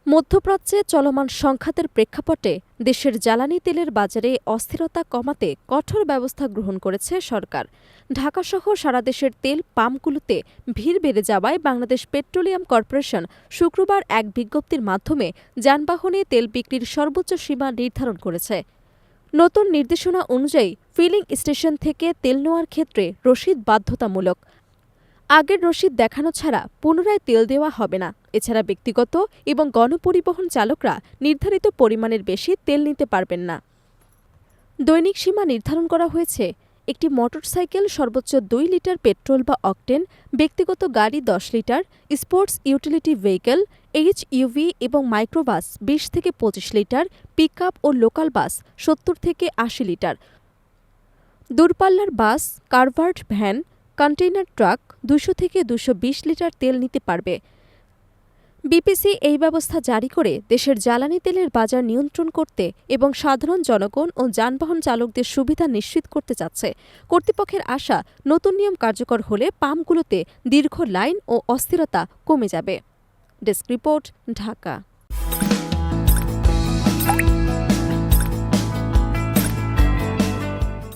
মধ্যপ্রাচ্যে চলমান সংঘাতের প্রেক্ষাপটে দেশের জ্বালানি তেলের বাজারে অস্থিরতা কমাতে কঠোর ব্যবস্থা গ্রহণ করেছে সরকার। ঢাকাসহ সারা দেশের তেল পাম্পগুলোতে ভিড় বেড়ে যাওয়ায় বাংলাদেশ পেট্রোলিয়াম কর্পোরেশন শুক্রবার এক বিজ্ঞপ্তির মাধ্যমে যানবাহনে তেল বিক্রির সর্বোচ্চ সীমা নির্ধারণ করেছে। নতুন নির্দেশনা অনুযায়ী ফিলিং স্টেশন থেকে তেল নেওয়ার ক্ষেত্রে রসিদ বাধ্যতামূলক। আগের রসিদ দেখানো ছাড়া পুনরায় তেল দেওয়া হবে না। এছাড়া ব্যক্তিগত এবং গণপরিবহন চালকরা নির্ধারিত পরিমাণের বেশি তেল নিতে পারবেন না। দৈনিক সীমা নির্ধারণ করা হয়েছে। একটি মোটরসাইকেল সর্বোচ্চ ২ লিটার পেট্রোল বা অকটেন, ব্যক্তিগত গাড়ি ১০ লিটার, স্পোর্টস ইউটিলিটি ভেহিকল, এইচইউভি এবং মাইক্রোবাস ২০ থেকে ২৫ লিটার, পিকআপ ও লোকাল বাস ৭০ থেকে ৮০ লিটার, দূরপাল্লার বাস, কারভার্ড ভ্যান, কন্টেইনার ট্রাক ২০০ থেকে ২২০ লিটার তেল নিতে পারবে। বিপিসি এই ব্যবস্থা জারি করে দেশের জ্বালানি তেলের বাজার নিয়ন্ত্রণ করতে এবং সাধারণ জনগণ ও যানবাহন চালকদের সুবিধা নিশ্চিত করতে চাচ্ছে। কর্তৃপক্ষের আশা, নতুন নিয়ম কার্যকর হলে পাম্পগুলোতে দীর্ঘ লাইন ও অস্থিরতা কমে যাবে। Desk report, Dhaka.